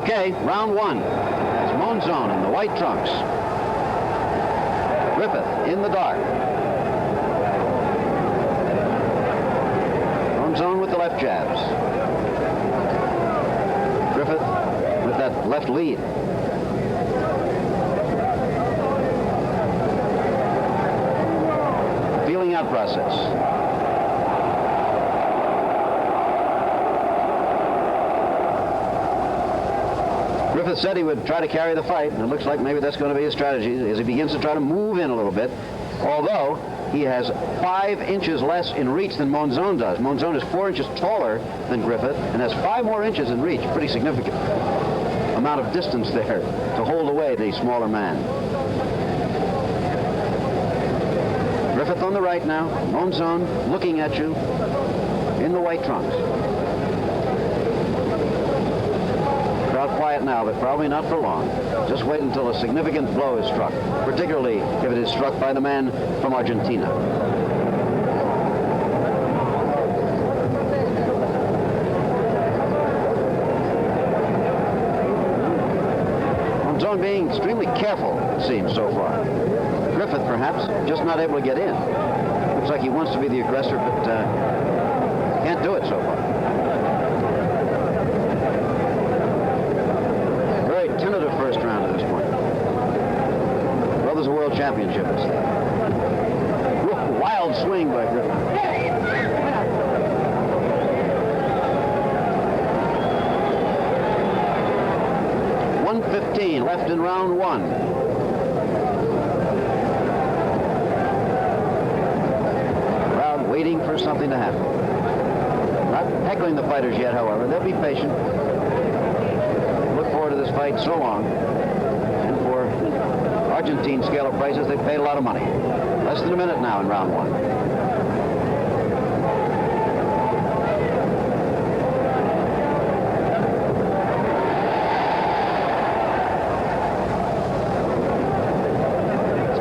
Okay, round one. That's Monzòn in the white trunks. Griffith in the dark. Monzòn with the left jabs. Griffith with that left lead. Feeling out process. Griffith said he would try to carry the fight, and it looks like maybe that's going to be his strategy as he begins to try to move in a little bit, although he has 5 inches less in reach than Monzòn does. Monzòn is 4 inches taller than Griffith and has 5 more inches in reach. Pretty significant amount of distance there to hold away the smaller man. Griffith on the right now, Monzòn looking at you in the white trunks. Crowd quiet now, but probably not for long. Just wait until a significant blow is struck, particularly if it is struck by the man from Argentina. Monzòn being extremely careful, it seems, so far. Griffith, perhaps, just not able to get in. Looks like he wants to be the aggressor, but can't do it so far. Tentative first round at this point. Well, there's a world championship. Wild swing by Griffith. 1:15 left in round one. Crowd waiting for something to happen. Not heckling the fighters yet, however. They'll be patient. To this fight so long, and for Argentine scale of prices, they've paid a lot of money. Less than a minute now in round one.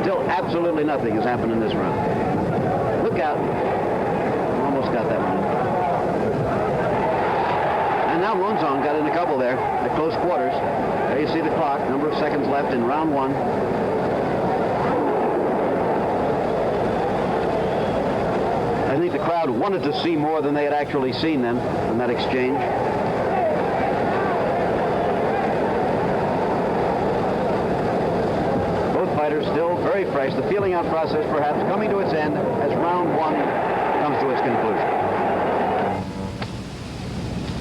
Still absolutely nothing has happened in this round. Look out. Almost got that one. And now Monzòn got in a couple there at close quarters. There you see the clock, number of seconds left in round one. I think the crowd wanted to see more than they had actually seen then in that exchange. Both fighters still very fresh. The feeling out process perhaps coming to its end as round one comes to its conclusion.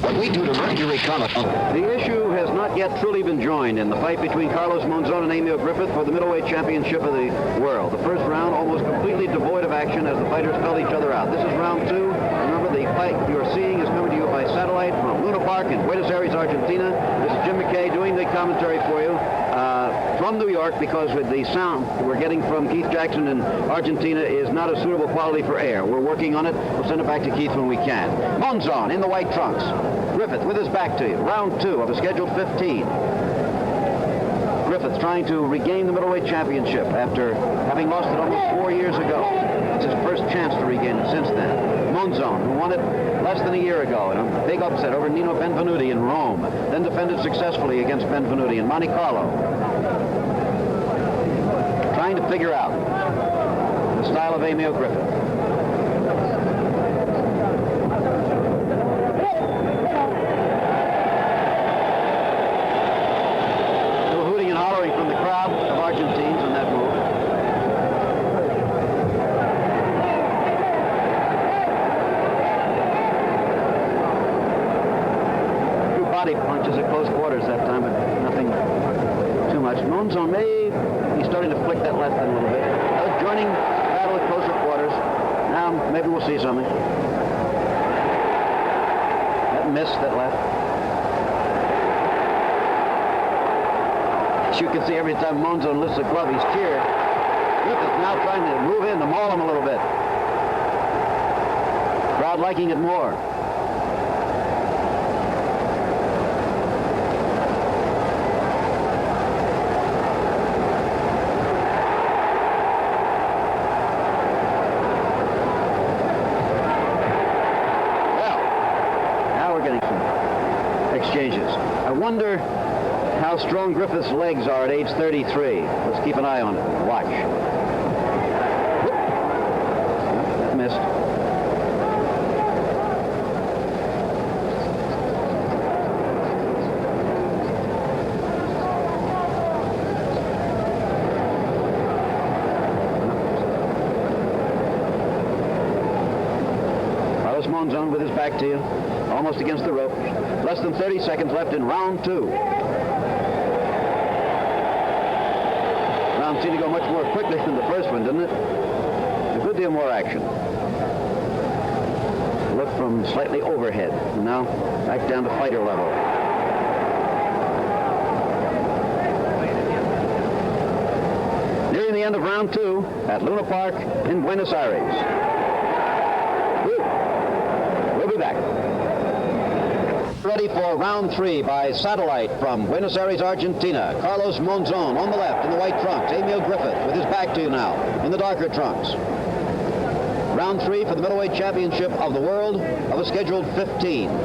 What we do to Mercury Comet. The issue has not yet truly been joined in the fight between Carlos Monzòn and Emile Griffith for the middleweight championship of the world. The first round almost completely devoid of action as the fighters felt each other out. This is round two. Remember, the fight you're seeing is coming to you by satellite from Luna Park in Buenos Aires, Argentina. This is Jim McKay doing the commentary for you from New York, because with the sound we're getting from Keith Jackson in Argentina is not a suitable quality for air. We're working on it. We'll send it back to Keith when we can. Monzòn in the white trunks. Griffith with his back to you. Round two of a scheduled 15. Griffith trying to regain the middleweight championship after having lost it almost 4 years ago. It's his first chance to regain it since then. Monzòn, who won it less than a year ago in a big upset over Nino Benvenuti in Rome, then defended successfully against Benvenuti in Monte Carlo. Trying to figure out the style of Emile Griffith. Punches at close quarters that time, but nothing too much. Monzòn may be starting to flick that left in a little bit. Joining battle at closer quarters. Now maybe we'll see something. That missed, that left. As you can see, every time Monzòn lifts a glove, he's cheered. Griffith now trying to move in to maul him a little bit. Crowd liking it more. exchanges. I wonder how strong Griffith's legs are at age 33. Let's keep an eye on it. Watch. Whoop. That missed. Monzòn with his back to you, almost against the rope. Less than 30 seconds left in round 2. Round seemed to go much more quickly than the first one, didn't it? A good deal more action. Look from slightly overhead, and now back down to fighter level. Nearing the end of round 2 at Luna Park in Buenos Aires. Back. Ready for round 3 by satellite from Buenos Aires, Argentina. Carlos Monzòn on the left in the white trunks. Emile Griffith with his back to you now in the darker trunks. Round 3 for the middleweight championship of the world of a scheduled 15. There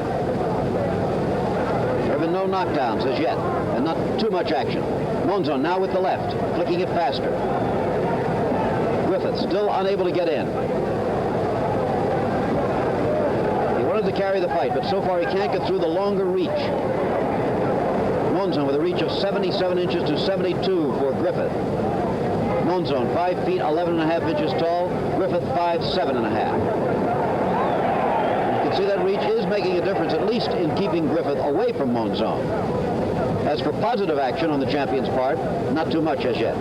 have been no knockdowns as yet, and not too much action. Monzòn now with the left, flicking it faster. Griffith still unable to get in. To carry the fight, but so far he can't get through the longer reach. Monzòn with a reach of 77 inches to 72 for Griffith. Monzòn 5 feet 11.5 inches tall, Griffith 5'7.5". You can see that reach is making a difference, at least in keeping Griffith away from Monzòn. As for positive action on the champion's part, not too much as yet.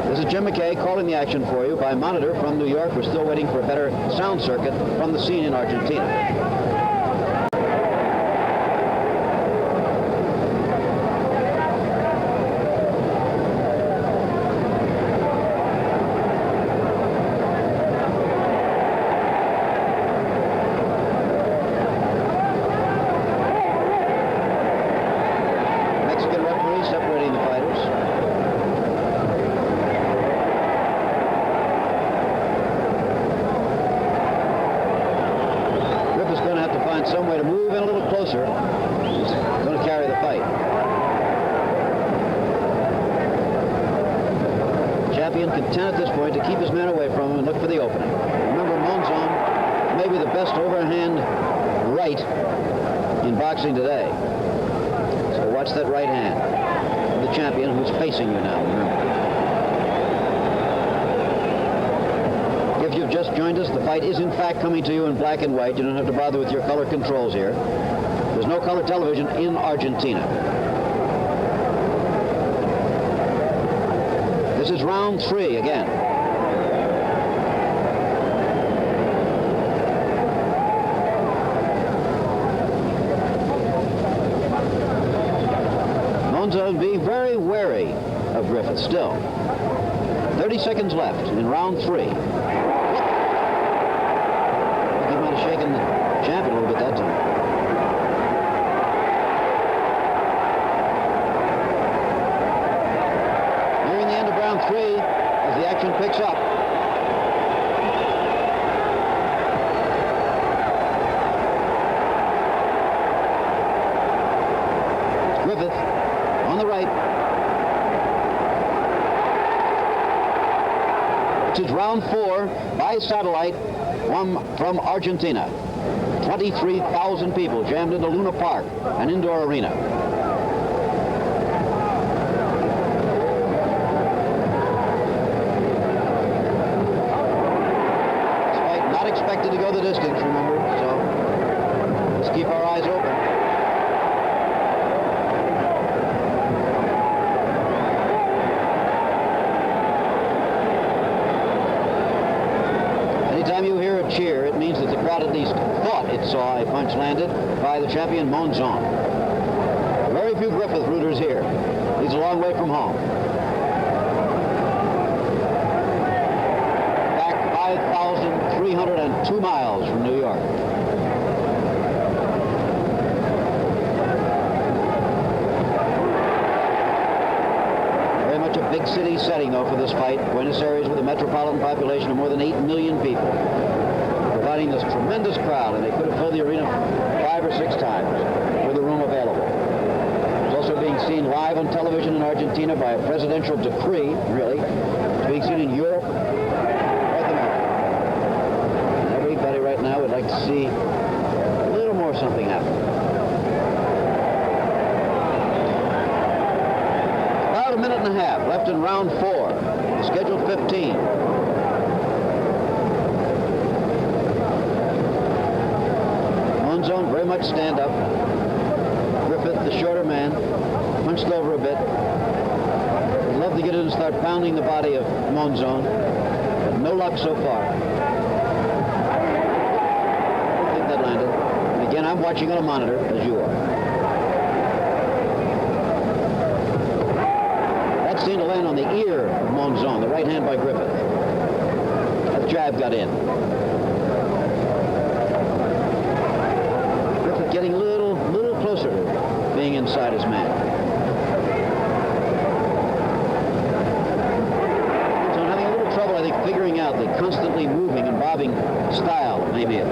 This is Jim McKay calling the action for you by monitor from New York. We're still waiting for a better sound circuit from the scene in Argentina. Mexican referee separating the fighters. Some way to move in a little closer. He's going to carry the fight. Champion content at this point to keep his man away from him and look for the opening. Remember, Monzòn may be the best overhand right in boxing today. So watch that right hand of the champion who's facing you now. Remember. If you've just joined us, the fight is in fact coming to you in black and white. You don't have to bother with your color controls here. There's no color television in Argentina. This is round 3 again. Monzòn being very wary of Griffith still. 30 seconds left in round 3. Shaking the champion a little bit that time. Nearing the end of round 3 as the action picks up. It's Griffith on the right. This is round 4 by satellite. From Argentina. 23,000 people jammed into Luna Park, an indoor arena. This fight not expected to go the distance, remember, so let's keep our eyes open. Anytime you hear a cheer, it means that the crowd at least thought it saw a punch landed by the champion Monzòn. Very few Griffith rooters here. He's a long way from home. Back 5,302 miles from New York. Very much a big city setting, though, for this fight. Buenos Aires with a metropolitan population of more than 8 million people. providing this tremendous crowd, and they could have filled the arena 5 or 6 times with the room available. It's also being seen live on television in Argentina by a presidential decree, really. It's being seen in Europe, North America. And everybody right now would like to see a little more something happen. About a minute and a half left in round 4, the scheduled 15. Monzòn very much stand up. Griffith, the shorter man, hunched over a bit. He'd love to get in and start pounding the body of Monzòn, but no luck so far. I don't think that landed. And again, I'm watching on a monitor, as you are. That seemed to land on the ear of Monzòn, the right hand by Griffith. That jab got in. Griffith getting a little closer to being inside his man. So I'm having a little trouble, I think, figuring out the constantly moving and bobbing style of Emile.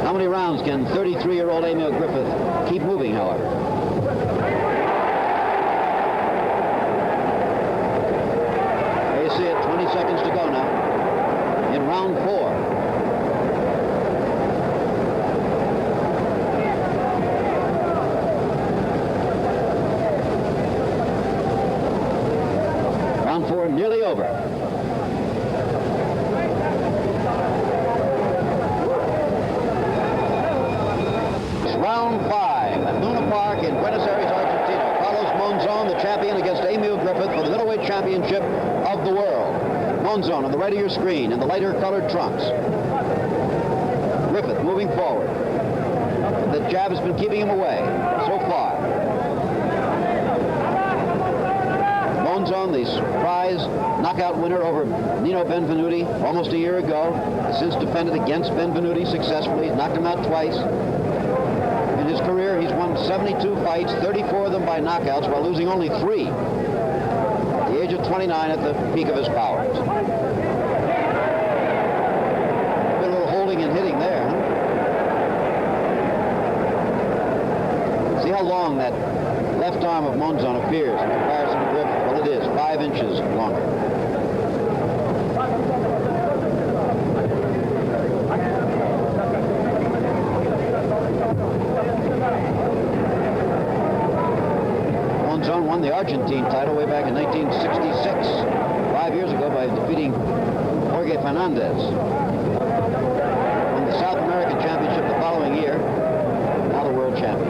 How many rounds can 33-year-old Emile Griffith keep moving, however? There you see it, 20 seconds to go now in round 4. Round 4 nearly over. Round 5 at Luna Park in Buenos Aires, Argentina. Carlos Monzòn, the champion, against Emile Griffith for the middleweight championship of the world. Monzòn on the right of your screen in the lighter colored trunks. Griffith moving forward. The jab has been keeping him away so far. Monzòn, the surprise knockout winner over Nino Benvenuti almost a year ago, has since defended against Benvenuti successfully. He's knocked him out twice. In his career, he's won 72 fights, 34 of them by knockouts, while losing only 3 at the age of 29 at the peak of his powers. Been a little holding and hitting there, huh? See how long that left arm of Monzòn appears in comparison to Griffith. Well, it is 5 inches longer. Monzòn won the Argentine title way back in 1966, 5 years ago, by defeating Jorge Fernandez. Won the South American Championship the following year, now the world champion.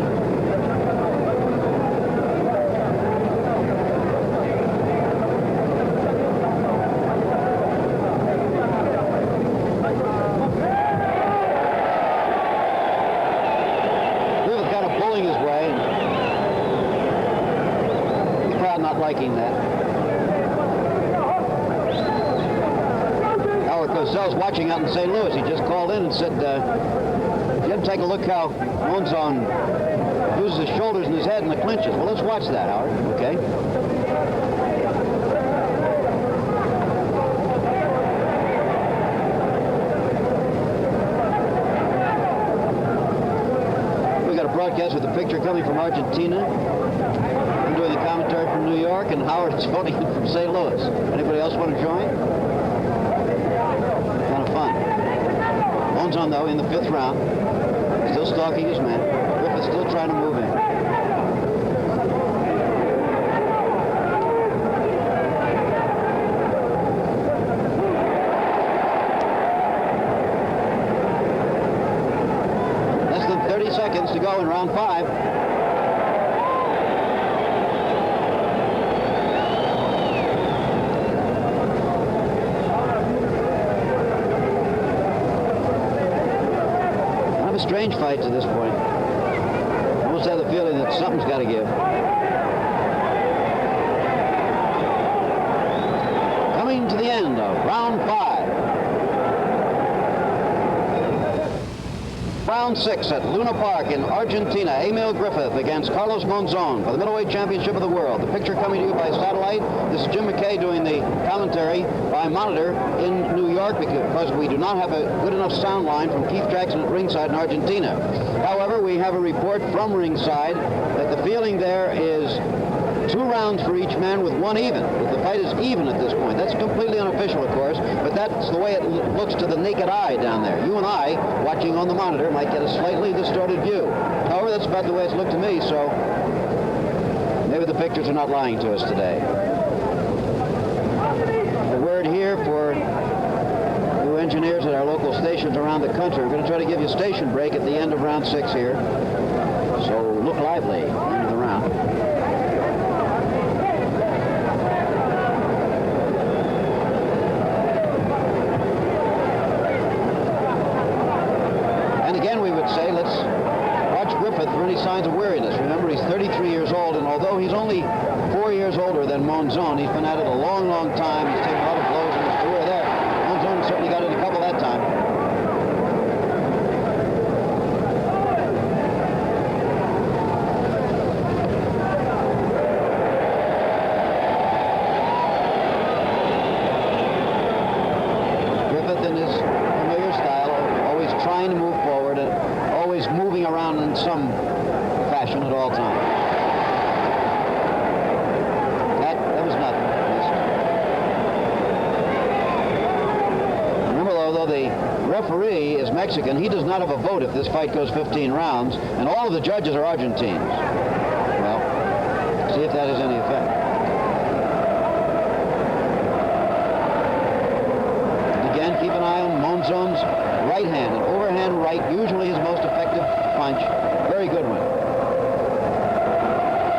Griffith kind of pulling his way. Not liking that. Howard Cosell's watching out in St. Louis. He just called in and said, you have to take a look how Monzòn uses his shoulders and his head in the clinches. Well, let's watch that, Howard. Okay. We got a broadcast with a picture coming from Argentina. I'm doing the commentary from New York, and Howard's phoning in from St. Louis. Anybody else want to join? Kind of fun. Monzòn, though, in the 5th round, still stalking his man. Griffith still trying to move in. Less than 30 seconds to go in round 5. Strange fight to this point. Almost have the feeling that something's got to give. Coming to the end of round 5. Round round 6 at Luna Park in Argentina. Emile Griffith against Carlos Monzòn for the middleweight championship of the world. The picture coming to you by satellite. This is Jim McKay doing the commentary by monitor in New York because we do not have a good enough sound line from Keith Jackson at ringside in Argentina. However, we have a report from ringside that the feeling there is 2 rounds for each man with 1 even. The fight is even at this point. That's completely unofficial, of course, but that's the way it looks to the naked eye down there. You and I, watching on the monitor, might get a slightly distorted view. However, that's about the way it's looked to me, so maybe the pictures are not lying to us today. The word here for you engineers at our local stations around the country. We're going to try to give you a station break at the end of round 6 here. So look lively into the round. Say let's watch Griffith for any signs of weariness. Remember, he's 33 years old, and although he's only 4 years older than Monzòn, he's been at it a long, long time. He's taken a lot of blows in his career there. Monzòn certainly got in a couple that time. Griffith in his familiar style, always trying to move forward and always moving around in some fashion at all times. That was nothing. Remember, though the referee is Mexican, he does not have a vote if this fight goes 15 rounds, and all of the judges are Argentines. Well, see if that has any effect. Again, keep an eye on Monzón's right hand, an overhand right, usually his most effective punch. Very good one.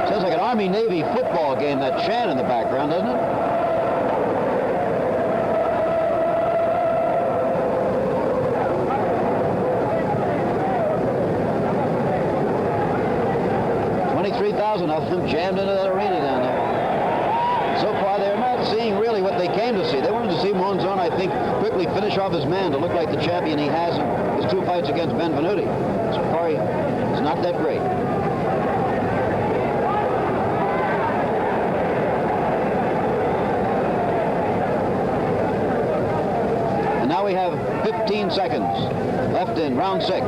Sounds like an Army-Navy football game, that chant in the background, doesn't it? $23,000 of them jammed into that arena down there. So far, they're not seeing really what they came to see. They wanted to see Monzòn, I think, quickly finish off his man to look like the champion he has in his 2 fights against Benvenuti. So far, he's not that great. And now we have 15 seconds left in round 6.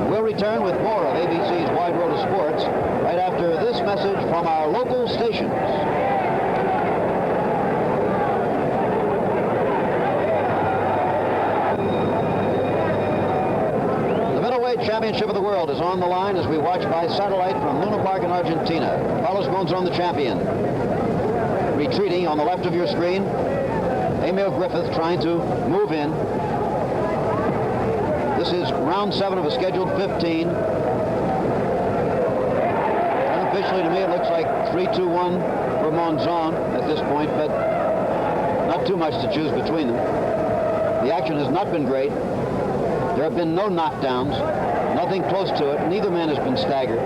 We'll return with more of ABC's Wide World of Sports right after this message from our local stations. The middleweight championship of the world is on the line as we watch by satellite from Luna Park in Argentina. Carlos Monzón, the champion. Retreating on the left of your screen, Emile Griffith trying to move in. This is round 7 of a scheduled 15. Unofficially, to me, it looks like 3-2-1 for Monzón at this point, but not too much to choose between them. The action has not been great. There have been no knockdowns, nothing close to it. Neither man has been staggered.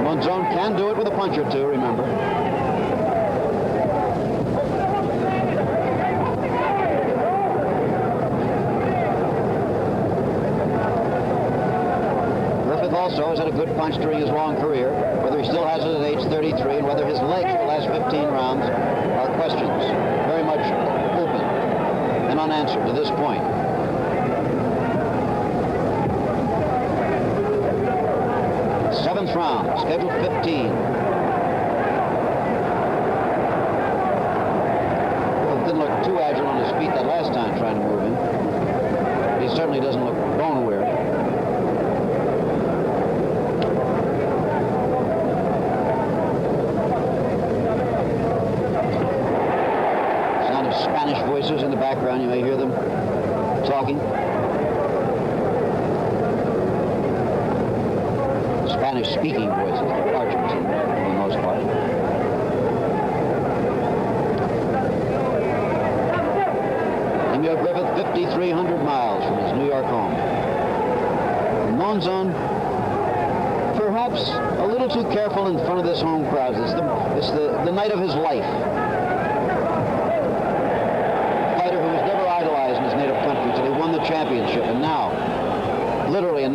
Monzón can do it with a punch or two, remember. Also has had a good punch during his long career. Whether he still has it at age 33 and whether his legs will last 15 rounds are questions very much open and unanswered to this point. Seventh round, scheduled 15. Well, didn't look too agile on his feet that last time trying to move in. But he certainly doesn't look bone weary. Spanish voices in the background. You may hear them talking. Spanish-speaking voices, Argentine for the most part. Emile Griffith, 5,300 miles from his New York home. Monzón, perhaps a little too careful in front of this home crowd. It's the night of his life.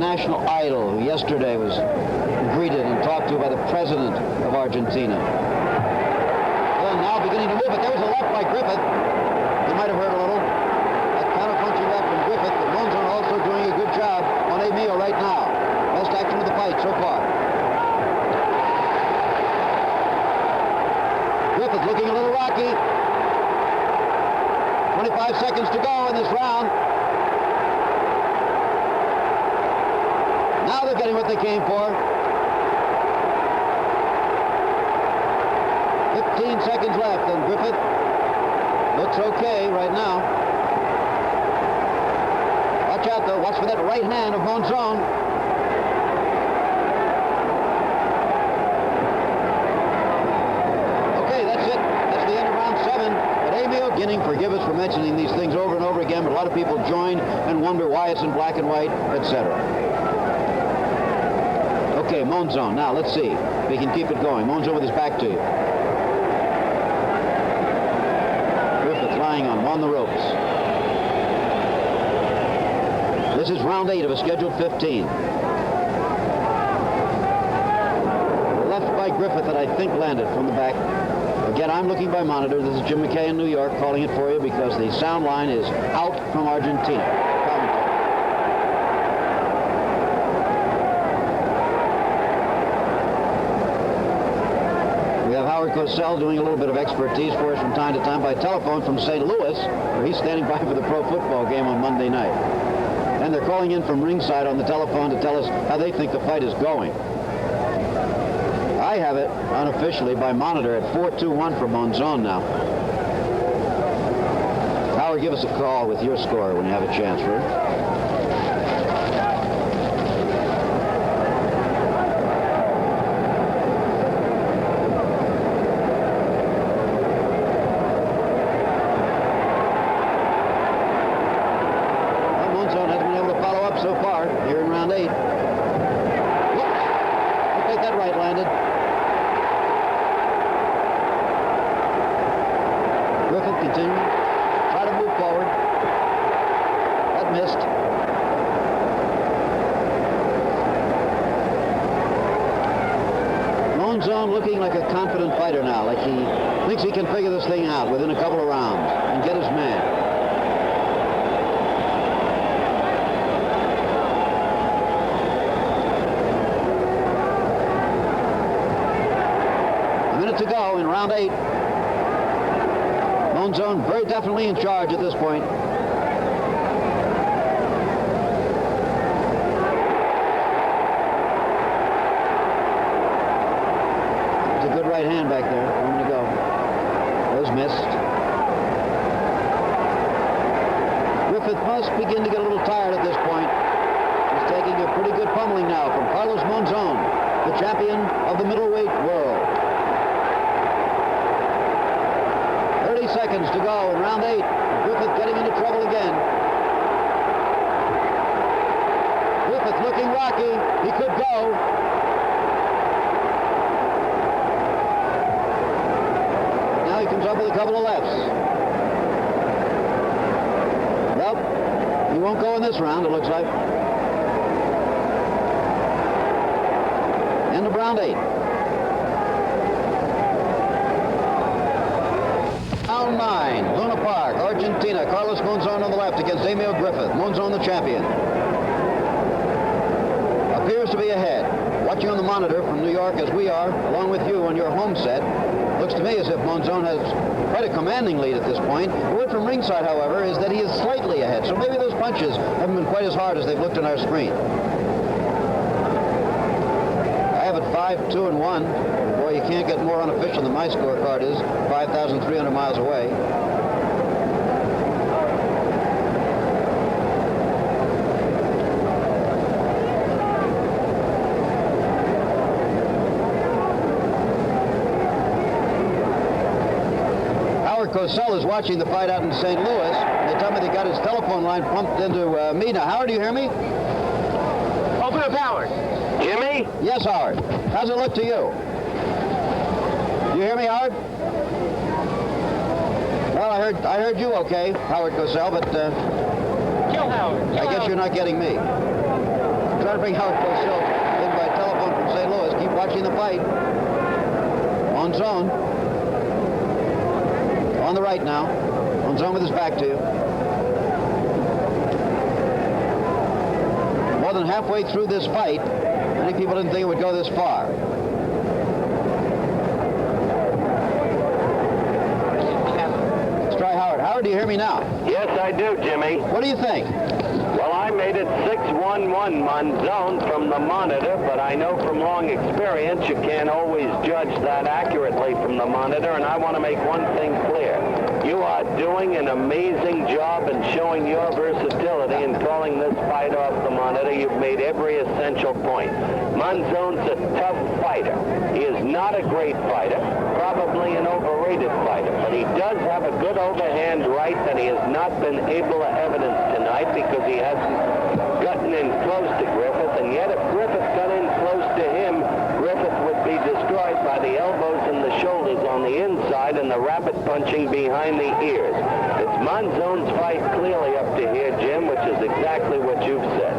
national idol who yesterday was greeted and talked to by the president of Argentina. Well, now beginning to move it. There was a left by Griffith. You might have heard a little. That counter-punching left from Griffith, but Monzòn also doing a good job on Emile right now. Best action of the fight so far. Griffith looking a little rocky. 25 seconds to go in this round. Now they're getting what they came for. 15 seconds left, and Griffith looks okay right now. Watch out, though. Watch for that right hand of Monzòn. Okay, that's it. That's the end of round 7. But Emile, Ginning, forgive us for mentioning these things over and over again, but a lot of people join and wonder why it's in black and white, etc. Okay, Monzòn. Now, let's see if we can keep it going. Monzòn with his back to you. Griffith lying on the ropes. This is round 8 of a scheduled 15. Left by Griffith that I think landed from the back. Again, I'm looking by monitor. This is Jim McKay in New York calling it for you because the sound line is out from Argentina. We have Howard Cosell doing a little bit of expertise for us from time to time by telephone from St. Louis, where he's standing by for the pro football game on Monday night. And they're calling in from ringside on the telephone to tell us how they think the fight is going. I have it unofficially by monitor at 4-2-1 for Monzòn now. Howard, give us a call with your score when you have a chance for it. So far, here in round 8. I'll take that right landed. Griffith continuing. Try to move forward. That missed. Monzòn looking like a confident fighter now, like he thinks he can figure this thing out within a couple of rounds and get his man. To go in round 8. Monzòn very definitely in charge at this point. It's a good right hand back there. A moment ago. Those missed. Griffith must begin to get a little tired at this point. He's taking a pretty good pummeling now from Carlos Monzòn, the champion of the middleweight world. 30 seconds to go in round 8. Griffith getting into trouble again. Griffith looking rocky. He could go. Now he comes up with a couple of lefts. Nope. He won't go in this round, it looks like. End of round 8. Round 9, Luna Park, Argentina. Carlos Monzòn on the left against Emile Griffith. Monzòn the champion. Appears to be ahead. Watching on the monitor from New York as we are, along with you on your home set. Looks to me as if Monzòn has quite a commanding lead at this point. The word from ringside, however, is that he is slightly ahead. So maybe those punches haven't been quite as hard as they've looked on our screen. I have it 5-2-1. Boy, you can't get more unofficial than my scorecard is. 5,300 miles away. Howard Cosell is watching the fight out in St. Louis. They tell me they got his telephone line pumped into me. Now, Howard, do you hear me? Open up, Howard. Hear me? Yes, Howard. How's it look to you? You hear me, Howard? Well, I heard you okay, Howard Cosell, but Kill Howard. I guess you're not getting me. Try to bring Howard Cosell in by telephone from St. Louis. Keep watching the fight. Monzòn. On the right now. Monzòn with his back to you. More than halfway through this fight, many people didn't think it would go this far. Let's try Howard. Howard, do you hear me now? Yes, I do, Jimmy. What do you think? Well, I made it 6-1-1 Monzòn from the monitor, but I know from long experience you can't always judge that accurately from the monitor, and I want to make one thing clear. You are doing an amazing job in showing your versatility in calling this fight off the monitor. You've made every essential point. Monzón's a tough fighter. He is not a great fighter, probably an overrated fighter, but he does have a good overhand right that he has not been able to evidence tonight because he hasn't gotten in close to Griffith, and yet if Griffith got in close to him, Griffith would be destroyed by the elbows and the shoulders on the inside and the rapid punching behind the ears. It's Monzón's fight clearly up to here, Jim, which is exactly what you've said.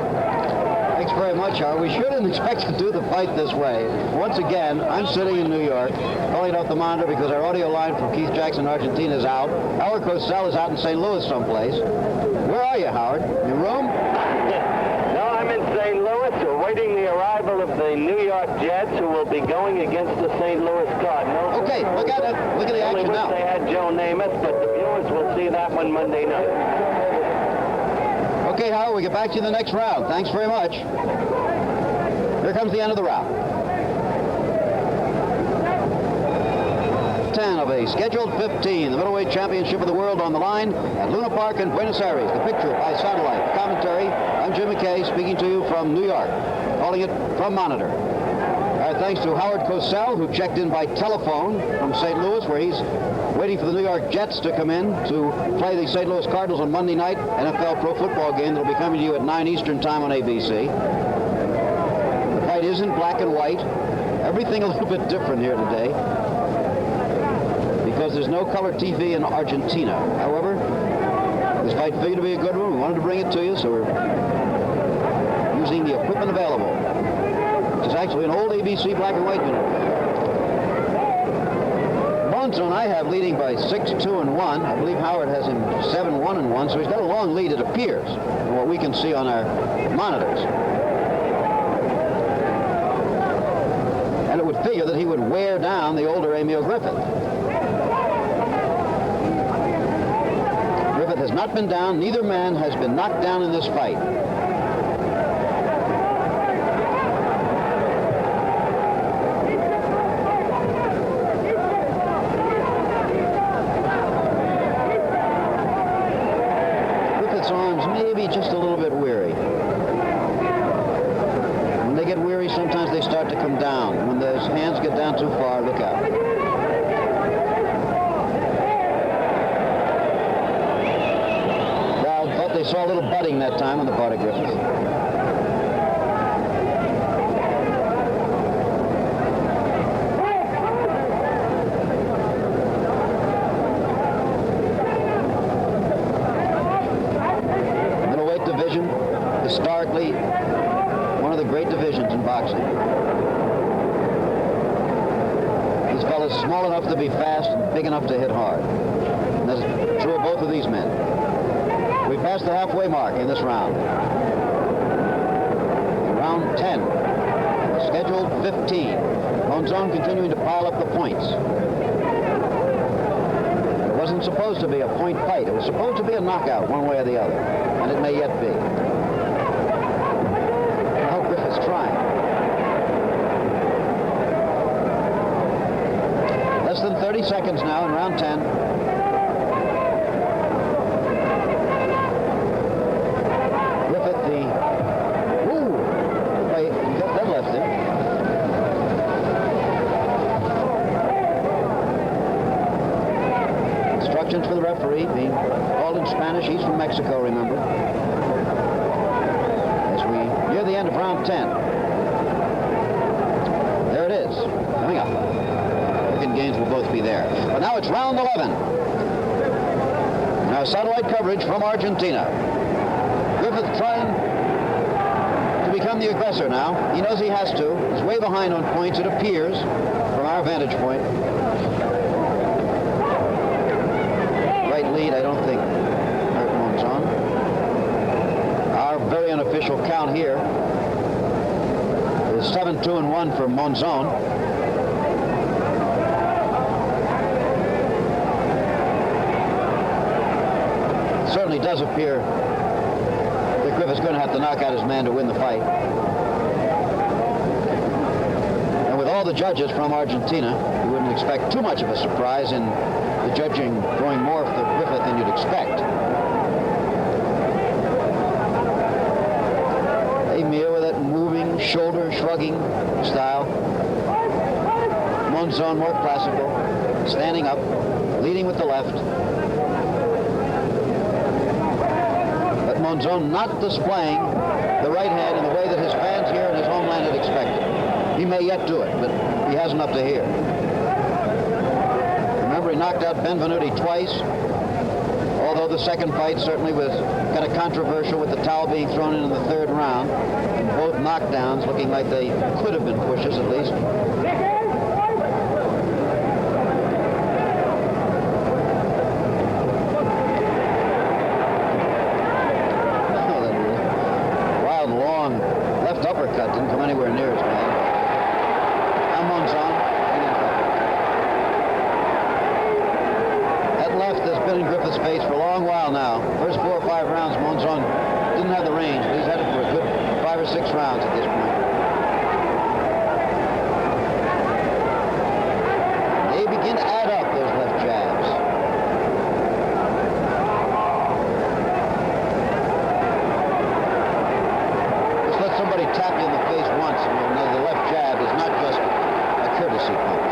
Thanks very much, Howard. We shouldn't expect to do the fight this way. Once again, I'm sitting in New York, calling off the monitor because our audio line from Keith Jackson, Argentina, is out. Howard Cosell is out in St. Louis someplace. Where are you, Howard? In your room? No, I'm in St. Louis, awaiting the arrival of the New York Jets, who will be going against the St. Louis Cardinals. Okay, look at it. Look at the action now. I wish they had Joe Namath, but the viewers will see that one Monday night. Okay, Howard, we get back to you in the next round. Thanks very much. Here comes the end of the round. 10 of a scheduled 15, the middleweight championship of the world on the line at Luna Park in Buenos Aires. The picture by satellite. The commentary, I'm Jim McKay speaking to you from New York, calling it from monitor. Our thanks to Howard Cosell, who checked in by telephone from St. Louis, where he's waiting for the New York Jets to come in to play the St. Louis Cardinals on Monday night, NFL pro football game that will be coming to you at 9 Eastern time on ABC. The fight is in black and white. Everything a little bit different here today because there's no color TV in Argentina. However, this fight figured to be a good one. We wanted to bring it to you, so we're using the equipment available. It's actually an old ABC black and white uniform. Monzòn I have leading by 6-2-1. I believe Howard has him 7-1-1, so he's got a long lead, it appears, from what we can see on our monitors. And it would figure that he would wear down the older Emile Griffith. Griffith has not been down. Neither man has been knocked down in this fight. Just a little bit weary. When they get weary, sometimes they start to come down. When those hands get down too far, look out. Crowd thought they saw a little budding that time on the part of Griffith. Historically, one of the great divisions in boxing. This fella's small enough to be fast and big enough to hit hard. And that's true of both of these men. We passed the halfway mark in this round. Round 10. Scheduled 15. Monzòn continuing to pile up the points. It wasn't supposed to be a point fight. It was supposed to be a knockout one way or the other. And it may yet be. Trying. Less than 30 seconds now in round 10. Griffith, he got that left in. Instructions for the referee being called in Spanish. He's from Mexico, remember. Near the end of round 10. There it is, coming up. Chicken games will both be there. But now it's round 11. Now satellite coverage from Argentina. Griffith trying to become become the aggressor now. He knows he has to. He's way behind on points, it appears, from our vantage point. Right lead, I don't think, hurt Monzòn. Our very unofficial count here is 7-2-1 for Monzòn. It certainly does appear that Griffith's going to have to knock out his man to win the fight. And with all the judges from Argentina, you wouldn't expect too much of a surprise in the judging going more for Griffith than you'd expect. Emile with that moving, shoulder shrugging style. Monzòn more classical, standing up, leading with the left. But Monzòn not displaying the right hand in the way that his fans here in his homeland had expected. He may yet do it, but he hasn't up to here. Remember, he knocked out Benvenuti twice, although the second fight certainly was kind of controversial with the towel being thrown in the third round. And both knockdowns looking like they could have been pushes at least. Wild, long left uppercut didn't come anywhere near his man. Now Monzòn. That left has been in Griffith's face for a long while now. First 4 or 5 rounds, Monzòn didn't have the range, but he's had it for a good 5 or 6 rounds at this point. They begin to add up, those left jabs. Just let somebody tap you in the face once, and you'll know the left jab is not just a courtesy punch.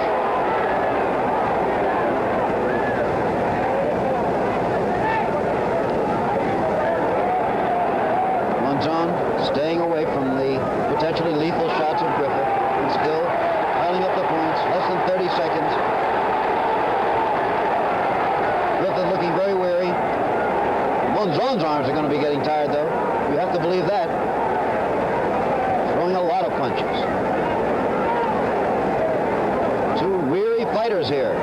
Staying away from the potentially lethal shots of Griffith, and still piling up the points, less than 30 seconds. Griffith looking very weary. Monzón's arms are going to be getting tired, though. You have to believe that. Throwing a lot of punches. 2 weary fighters here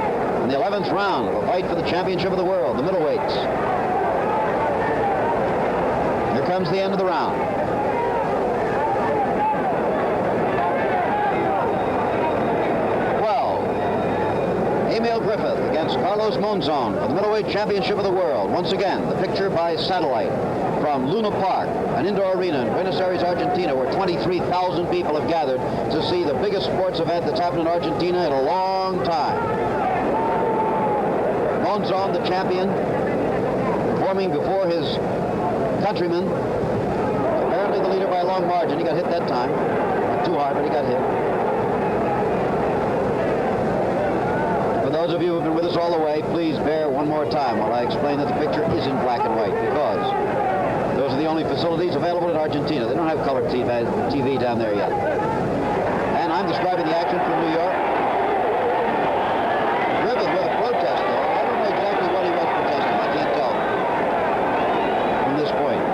in the 11th round of a fight for the championship of the world, the middleweights. Here comes the end of the round. Emile Griffith against Carlos Monzòn for the middleweight championship of the world. Once again, the picture by satellite from Luna Park, an indoor arena in Buenos Aires, Argentina, where 23,000 people have gathered to see the biggest sports event that's happened in Argentina in a long time. Monzòn, the champion, performing before his countrymen. Apparently the leader by a long margin. He got hit that time. Not too hard, but he got hit. For those of you who have been with us all the way, please bear one more time while I explain that the picture is in black and white, because those are the only facilities available in Argentina. They don't have color TV down there yet. And I'm describing the action from New York. Griffith with a protest, though. I don't know exactly what he was protesting. I can't tell from this point.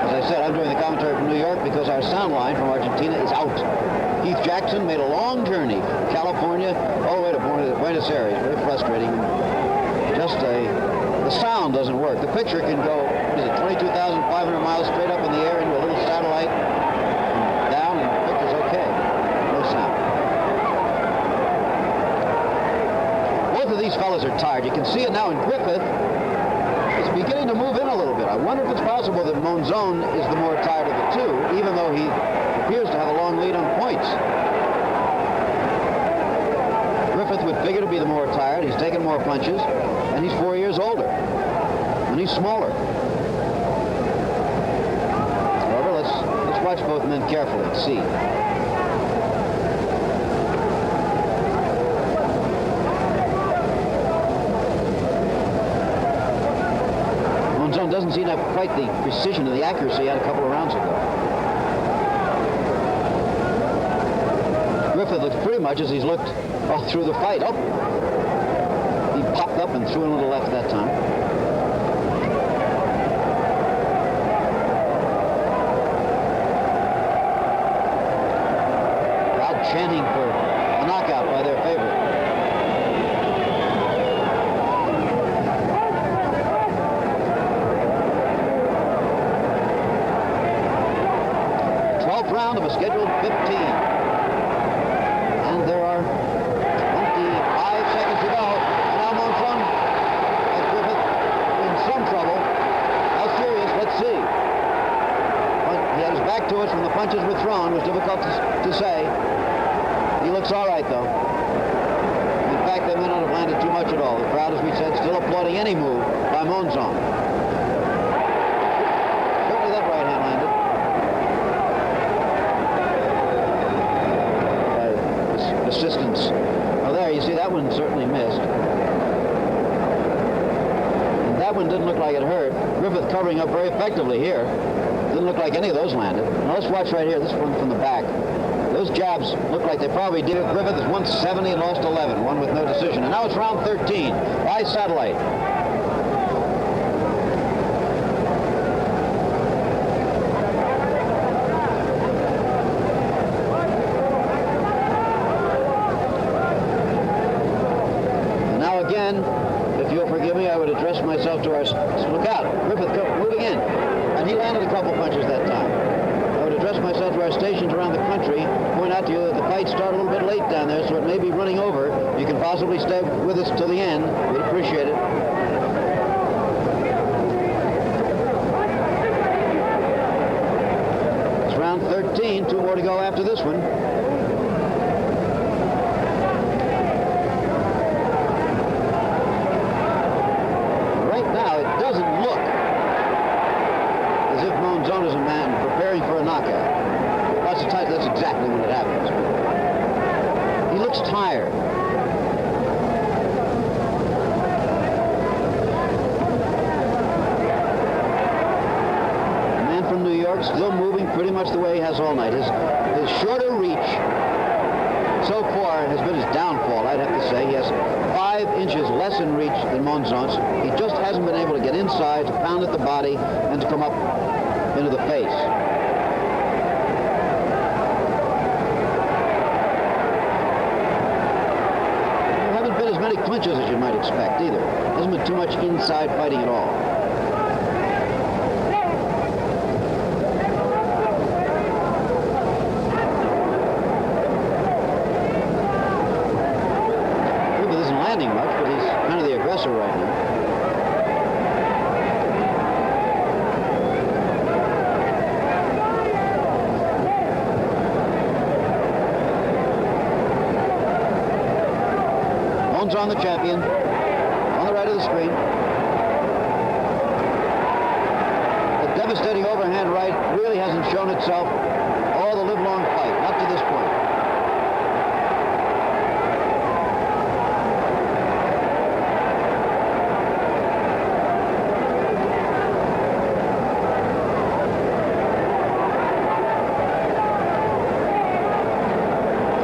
As I said, I'm doing the commentary from New York because our sound line from Argentina is out. Keith Jackson made a long journey from California all the way to Buenos Aires. Very frustrating. Just the sound doesn't work. The picture can go, what is it, 22,500 miles straight up in the air into a little satellite, and down, and the picture's okay. No sound. Both of these fellas are tired. You can see it now in Griffith. It's beginning to move in a little bit. I wonder if it's possible that Monzòn is the more tired of the two, even though he appears to have a long lead on points. Griffith would figure to be the more tired. He's taken more punches, and he's 4 years older, and he's smaller. However, let's watch both men carefully and see. Monzòn doesn't seem to have quite the precision and the accuracy he had a couple of rounds ago. Griffith looks pretty much as he's looked all through the fight. Oh, he popped up and threw in a little left that time. chanting for a knockout by their favorite. Round of a scheduled 15. And there are 25 seconds to go. Now Monzòn has Griffith in some trouble. How serious? Let's see. But he had his back to us when the punches were thrown. It was difficult to say. He looks all right, though. In fact, they may not have landed too much at all. The crowd, as we said, still applauding any move by Monzòn. Certainly that right hand landed. Assistance. Oh, there, you see, that one certainly missed. And that one didn't look like it hurt. Griffith covering up very effectively here. Didn't look like any of those landed. Now let's watch right here, this one from the back. Those jabs look like they probably did. Griffith is 170 and lost 11, one with no decision. And now it's round 13 by satellite. If you'll forgive me, I would address myself to our... Look out, Griffith moving in. And he landed a couple punches that time. I would address myself to our stations around the country, point out to you that the fight started a little bit late down there, so it may be running over. You can possibly stay with us till the end. We'd appreciate it. It's round 13, 2 more to go after this one. Monzòn is a man preparing for a knockout. That's exactly when it happens. He looks tired. The man from New York still moving pretty much the way he has all night. His shorter reach so far has been his downfall, I'd have to say. He has 5 inches less in reach than Monzón's. He just hasn't been able to get inside, to pound at the body, and to come up into the face. There haven't been as many clinches as you might expect either. There hasn't been too much inside fighting at all. Griffith isn't landing much, but he's kind of the aggressor right now. Monzòn, the champion, on the right of the screen. The devastating overhand right really hasn't shown itself all the livelong fight, not to this point.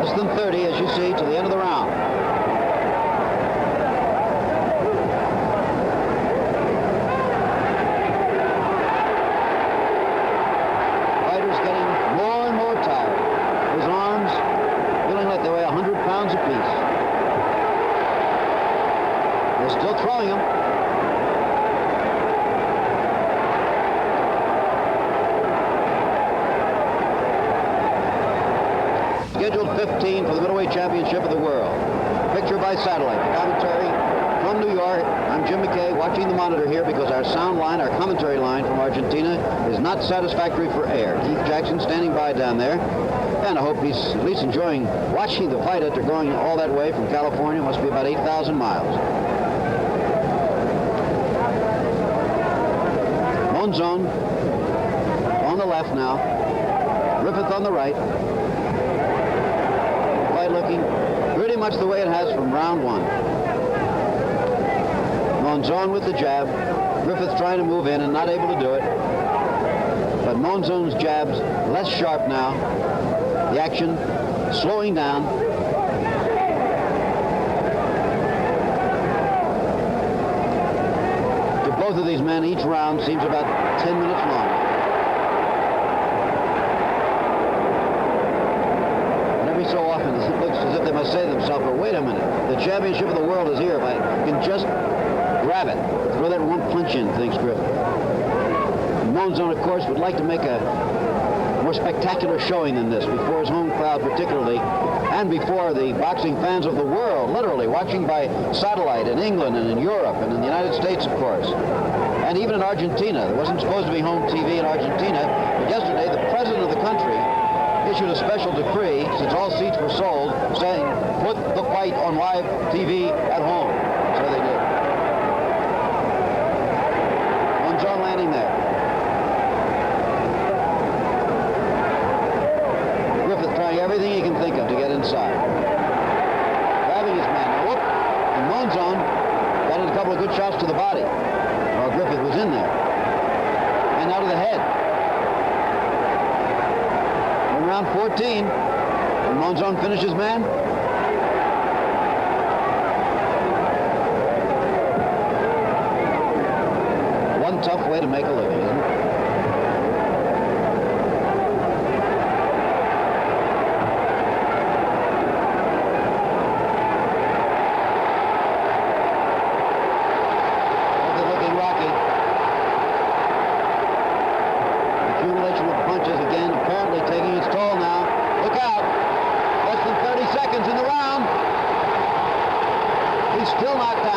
Less than 30, as you see, to the end of the round. Still throwing him. Scheduled 15 for the middleweight championship of the world. Picture by satellite. Commentary from New York. I'm Jim McKay, watching the monitor here because our sound line, our commentary line from Argentina is not satisfactory for air. Keith Jackson standing by down there. And I hope he's at least enjoying watching the fight after going all that way from California. It must be about 8,000 miles. Monzòn on the left now. Griffith on the right. Fight looking pretty much the way it has from round 1. Monzòn with the jab. Griffith trying to move in and not able to do it. But Monzón's jabs less sharp now. The action slowing down. Both of these men, each round seems about 10 minutes long. And every so often looks as if they must say to themselves, well, wait a minute. The championship of the world is here. If I can just grab it, throw that one punch in, thinks Griffith. Monzòn, of course, would like to make a more spectacular showing than this before his home crowd particularly, and before the boxing fans of the world, literally, watching by satellite in England and in Europe and in the United States, of course. And even in Argentina. There wasn't supposed to be home TV in Argentina, but yesterday the president of the country issued a special decree, since all seats were sold, saying, put the fight on live TV at home. So they did. Monzòn landing there. Griffith trying everything he can think of to get inside. Grabbing his man. Whoop! And Monzòn got in a couple of good shots to the body. While Griffith was in there. And out of the head. In round 14, and Monzòn finishes man. One tough way to make a living, isn't it? Looking rocky. Accumulation of punches again, apparently taking its toll now. Look out! Less than 30 seconds in the round. He's still knocked out.